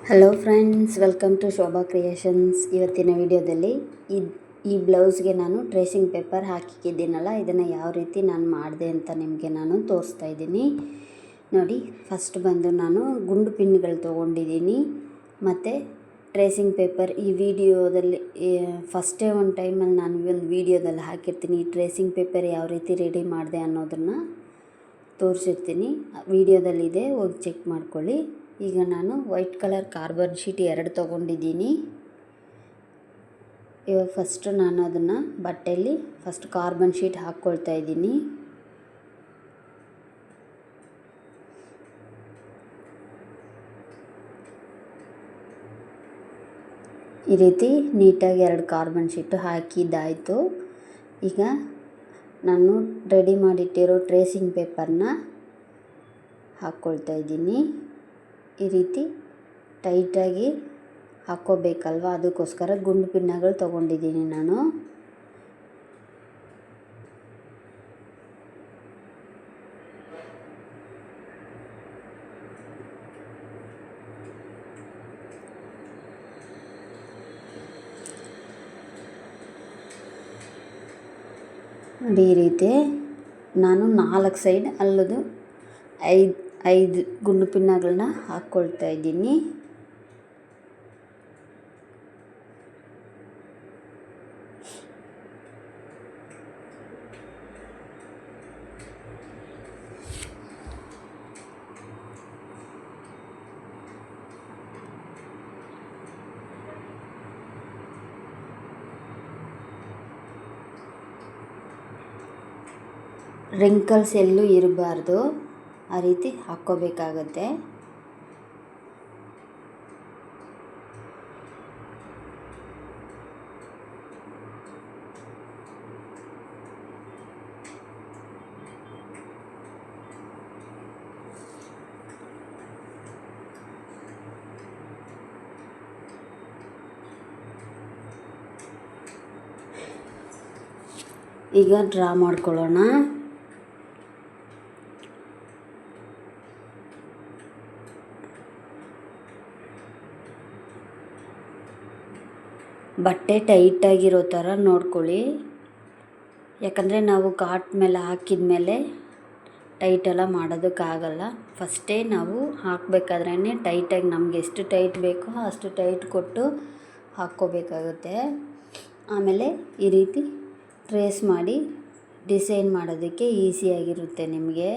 Hello friends, welcome to Shobha Creations. ಇವತ್ತಿನ ವಿಡಿಯೋದಲ್ಲಿ ಈ ಬ್ಲೌಸ್ಗೆ ನಾನು ಟ್ರೇಸಿಂಗ್ ಪೇಪರ್ ಹಾಕಿಕ್ಕಿದ್ದೀನಲ್ಲ, ಇದನ್ನು ಯಾವ ರೀತಿ ನಾನು ಮಾಡಿದೆ ಅಂತ ನಿಮಗೆ ನಾನು ತೋರಿಸ್ತಾ ಇದ್ದೀನಿ. ನೋಡಿ, ಫಸ್ಟ್ ಬಂದು ನಾನು ಗುಂಡು ಪಿನ್ಗಳು ತೊಗೊಂಡಿದ್ದೀನಿ ಮತ್ತು ಟ್ರೇಸಿಂಗ್ ಪೇಪರ್. ಈ ವಿಡಿಯೋದಲ್ಲಿ ಫಸ್ಟೇ ಒಂದು ಟೈಮಲ್ಲಿ ನಾನು ಒಂದು ವಿಡಿಯೋದಲ್ಲಿ ಹಾಕಿರ್ತೀನಿ. ಈ ಟ್ರೇಸಿಂಗ್ ಪೇಪರ್ ಯಾವ ರೀತಿ ರೆಡಿ ಮಾಡಿದೆ ಅನ್ನೋದನ್ನು ತೋರಿಸಿರ್ತೀನಿ. ವಿಡಿಯೋದಲ್ಲಿದೆ, ಹೋಗಿ ಚೆಕ್ ಮಾಡ್ಕೊಳ್ಳಿ. ಈಗ ನಾನು ವೈಟ್ ಕಲರ್ ಕಾರ್ಬನ್ ಶೀಟ್ 2 ತೊಗೊಂಡಿದ್ದೀನಿ. ಇವಾಗ ಫಸ್ಟು ನಾನು ಅದನ್ನು ಬಟ್ಟೆಯಲ್ಲಿ ಫಸ್ಟ್ ಕಾರ್ಬನ್ ಶೀಟ್ ಹಾಕ್ಕೊಳ್ತಾ ಇದ್ದೀನಿ. ಈ ರೀತಿ ನೀಟಾಗಿ 2 ಕಾರ್ಬನ್ ಶೀಟು ಹಾಕಿದ್ದಾಯಿತು. ಈಗ ನಾನು ರೆಡಿ ಮಾಡಿಟ್ಟಿರೋ ಟ್ರೇಸಿಂಗ್ ಪೇಪರ್ನ ಹಾಕ್ಕೊಳ್ತಾ ಇದ್ದೀನಿ. ಈ ರೀತಿ ಟೈಟಾಗಿ ಹಾಕ್ಕೋಬೇಕಲ್ವ, ಅದಕ್ಕೋಸ್ಕರ ಗುಂಡು ಪಿನ್ನಗಳು ತೊಗೊಂಡಿದ್ದೀನಿ ನಾನು. ನೋಡಿ, ಈ ರೀತಿ ನಾನು 4 ಸೈಡ್ ಅಲ್ಲದು 5 ಗುಂಡು ಪಿನ್ನಗಳನ್ನ ಹಾಕ್ಕೊಳ್ತಾ ಇದ್ದೀನಿ. ರಿಂಕಲ್ಸ್ ಎಲ್ಲೂ ಇರಬಾರ್ದು, ಆ ರೀತಿ ಹಾಕ್ಕೋಬೇಕಾಗತ್ತೆ. ಈಗ ಡ್ರಾ ಮಾಡ್ಕೊಳ್ಳೋಣ. ಬಟ್ಟೆ ಟೈಟಾಗಿರೋ ಥರ ನೋಡ್ಕೊಳ್ಳಿ, ಯಾಕಂದರೆ ನಾವು ಕಾಟ್ ಮೇಲೆ ಹಾಕಿದ ಮೇಲೆ ಟೈಟೆಲ್ಲ ಮಾಡೋದಕ್ಕಾಗಲ್ಲ. ಫಸ್ಟೇ ನಾವು ಹಾಕಬೇಕಾದ್ರೇ ಟೈಟಾಗಿ ನಮಗೆ ಎಷ್ಟು ಟೈಟ್ ಬೇಕೋ ಅಷ್ಟು ಟೈಟ್ ಕೊಟ್ಟು ಹಾಕ್ಕೋಬೇಕಾಗುತ್ತೆ. ಆಮೇಲೆ ಈ ರೀತಿ ಟ್ರೇಸ್ ಮಾಡಿ ಡಿಸೈನ್ ಮಾಡೋದಕ್ಕೆ ಈಸಿಯಾಗಿರುತ್ತೆ ನಿಮಗೆ.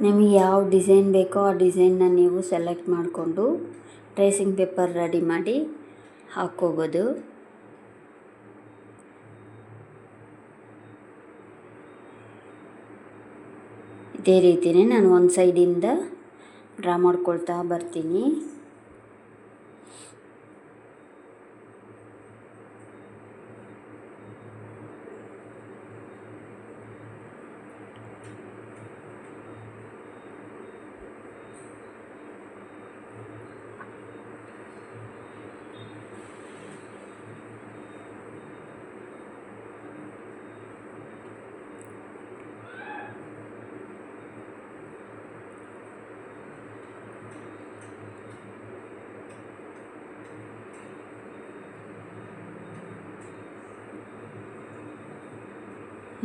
ನಿಮಗೆ ಯಾವ ಡಿಸೈನ್ ಬೇಕೋ ಆ ಡಿಸೈನ್ನ ನೀವು ಸೆಲೆಕ್ಟ್ ಮಾಡಿಕೊಂಡು ಟ್ರೇಸಿಂಗ್ ಪೇಪರ್ ರೆಡಿ ಮಾಡಿ ಹಾಕ್ಕೋಬೋದು. ಇದೇ ರೀತಿಯೇ ನಾನು ಒಂದು ಸೈಡಿಂದ ಡ್ರಾ ಮಾಡ್ಕೊಳ್ತಾ ಬರ್ತೀನಿ.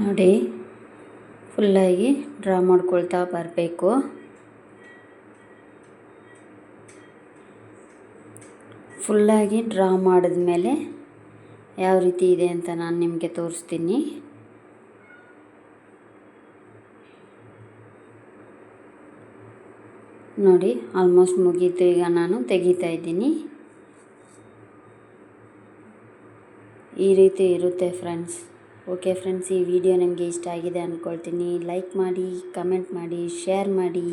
ನೋಡಿ, ಫುಲ್ಲಾಗಿ ಡ್ರಾ ಮಾಡ್ಕೊಳ್ತಾ ಬರಬೇಕು. ಫುಲ್ಲಾಗಿ ಡ್ರಾ ಮಾಡಿದ್ಮೇಲೆ ಯಾವ ರೀತಿ ಇದೆ ಅಂತ ನಾನು ನಿಮಗೆ ತೋರಿಸ್ತೀನಿ. ನೋಡಿ, ಆಲ್ಮೋಸ್ಟ್ ಮುಗೀತು. ಈಗ ನಾನು ತೆಗಿತಾ ಇದ್ದೀನಿ. ಈ ರೀತಿ ಇರುತ್ತೆ ಫ್ರೆಂಡ್ಸ್. ಓಕೆ ಫ್ರೆಂಡ್ಸ್, ಈ ವಿಡಿಯೋ ನಿಮಗೆ ಇಷ್ಟ ಆಗಿದೆ ಅಂದ್ಕೊಳ್ತೀನಿ. ಲೈಕ್ ಮಾಡಿ, ಕಮೆಂಟ್ ಮಾಡಿ, ಶೇರ್ ಮಾಡಿ.